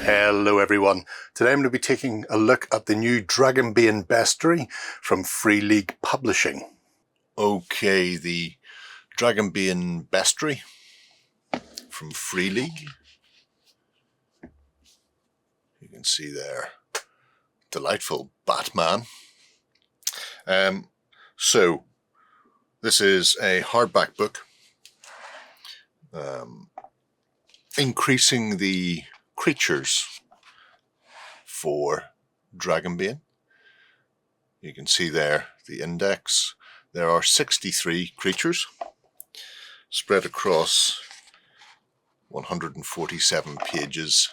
Hello everyone. Today I'm going to be taking a look at the new Dragonbane Bestiary from Free League Publishing. Okay, the Dragonbane Bestiary from Free League. You can see there, delightful Batman. So this is a hardback book, increasing the creatures for Dragonbane. You can see there the index. There are 63 creatures spread across 147 pages.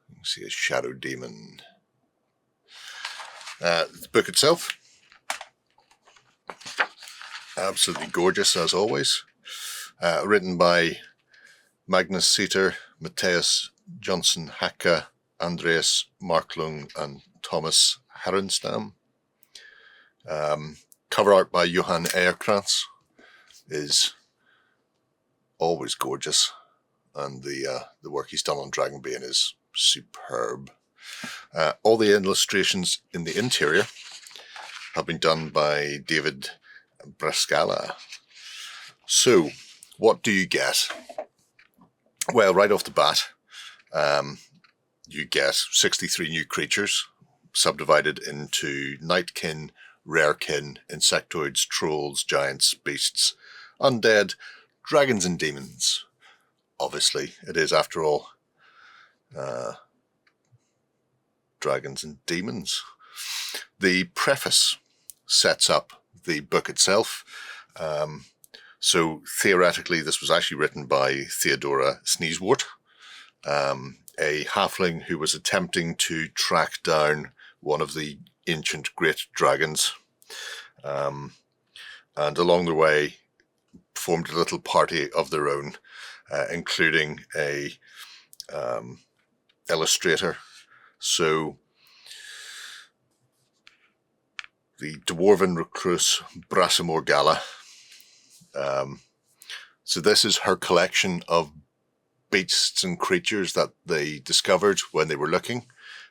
You can see a shadow demon. The book itself, absolutely gorgeous as always. Written by Magnus Seater, Matthias Johnson Hacka, Andreas Marklung and Thomas Herenstam. Cover art by Johan Eierkrantz is always gorgeous, and the work he's done on Dragonbane is superb. All the illustrations in the interior have been done by David Brascala. So, what do you get? Well, right off the bat, you get 63 new creatures, subdivided into Nightkin, Rarekin, Insectoids, Trolls, Giants, Beasts, Undead, Dragons and Demons. Obviously, it is, after all, Dragons and Demons. The preface sets up the book itself. So theoretically, this was actually written by Theodora Sneezewort, a halfling who was attempting to track down one of the ancient great dragons, and along the way formed a little party of their own, including a illustrator. So the dwarven recluse Brasimor Gala. So this is her collection of beasts and creatures that they discovered when they were looking.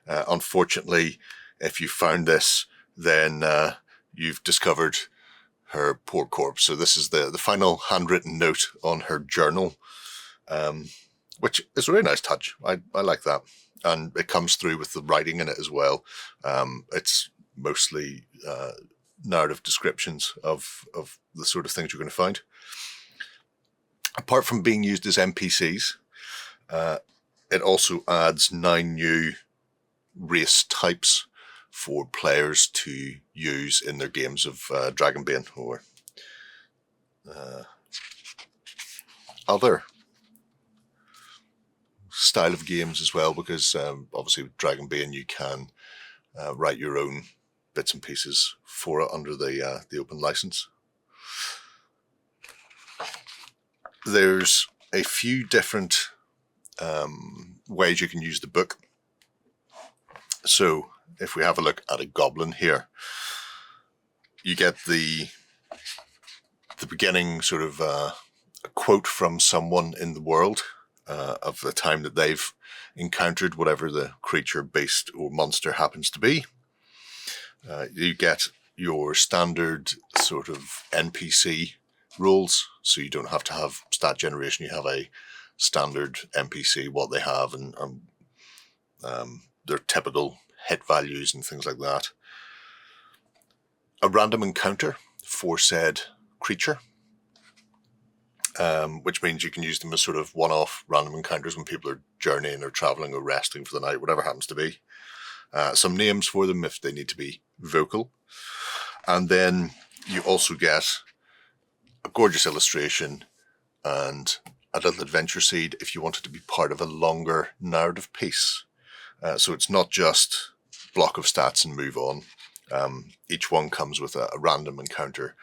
Unfortunately, if you found this, then you've discovered her poor corpse. So this is the final handwritten note on her journal, which is a really nice touch. I like that. And it comes through with the writing in it as well. It's mostly narrative descriptions of the sort of things you're going to find. Apart from being used as NPCs, it also adds 9 new race types for players to use in their games of Dragonbane or other style of games as well, because obviously with Dragonbane you can write your own bits and pieces for it under the open license. There's a few different ways you can use the book. So if we have a look at a goblin here, you get the beginning sort of a quote from someone in the world of the time that they've encountered whatever the creature, beast or monster happens to be. You get your standard sort of NPC rules, so you don't have to have stat generation. You have a standard NPC, what they have, and their typical hit values and things like that. A random encounter for said creature, which means you can use them as sort of one-off random encounters when people are journeying or traveling or resting for the night, whatever happens to be. Some names for them if they need to be vocal. And then you also get a gorgeous illustration and a little adventure seed if you want it to be part of a longer narrative piece. So it's not just block of stats and move on. Each one comes with a random encounter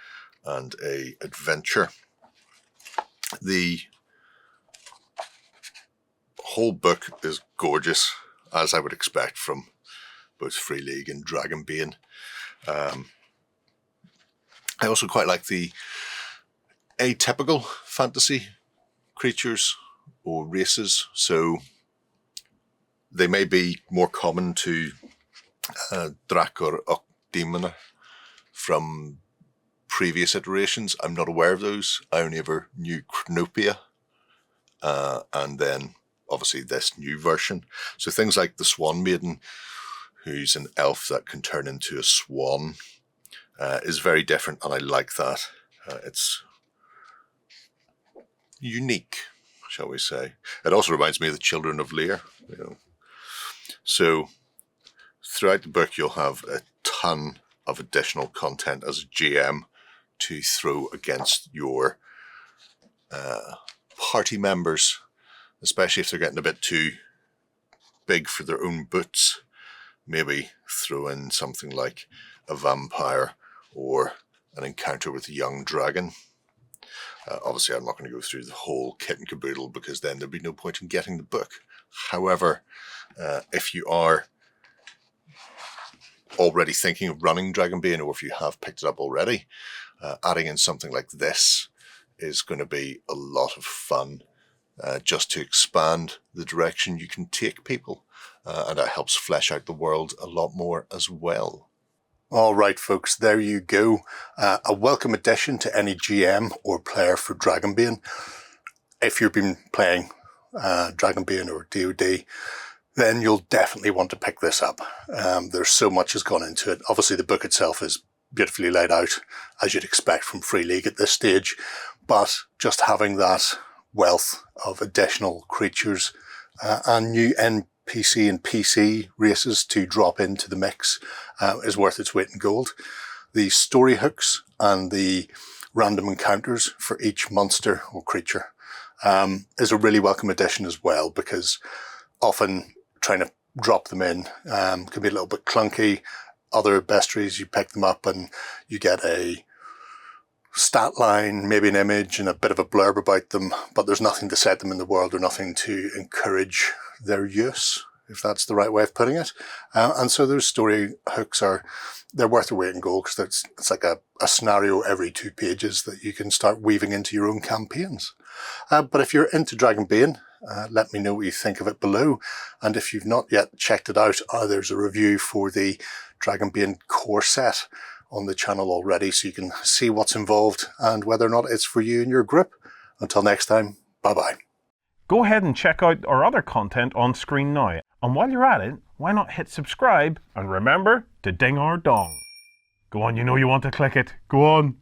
and a adventure. The whole book is gorgeous, as I would expect from both Free League and Dragonbane. I also quite like the atypical fantasy creatures or races. So They may be more common to Drakor och Demona from previous iterations. I'm not aware of those. I only ever knew Cronopia, and then obviously this new version. So things like the Swan Maiden, who's an elf that can turn into a swan, is very different, and I like that. It's unique, shall we say. It also reminds me of the Children of Lear. So throughout the book, you'll have a ton of additional content as a GM to throw against your party members, especially if they're getting a bit too big for their own boots. Maybe throw in something like a vampire or an encounter with a young dragon. Obviously, I'm not going to go through the whole kit and caboodle because then there'd be no point in getting the book. However, if you are already thinking of running Dragonbane, or if you have picked it up already, adding in something like this is going to be a lot of fun, just to expand the direction you can take people, and that helps flesh out the world a lot more as well. All right, folks, there you go. A welcome addition to any GM or player for Dragonbane. If you've been playing Dragonbane or DoD, then you'll definitely want to pick this up. There's so much has gone into it. Obviously, the book itself is beautifully laid out, as you'd expect from Free League at this stage, but just having that wealth of additional creatures and new NPC and PC races to drop into the mix is worth its weight in gold. The story hooks and the random encounters for each monster or creature is a really welcome addition as well, because often trying to drop them in can be a little bit clunky. Other bestiaries, you pick them up and you get a stat line, maybe an image and a bit of a blurb about them, but there's nothing to set them in the world or nothing to encourage their use, if that's the right way of putting it. And so those story hooks they're worth their weight in gold, because it's like a scenario every 2 pages that you can start weaving into your own campaigns. But if you're into Dragonbane, let me know what you think of it below. And if you've not yet checked it out, there's a review for the Dragonbane core set on the channel already, so you can see what's involved and whether or not it's for you and your group. Until next time, bye-bye. Go ahead and check out our other content on screen now. And while you're at it, why not hit subscribe and remember to ding our dong. Go on, you know you want to click it. Go on.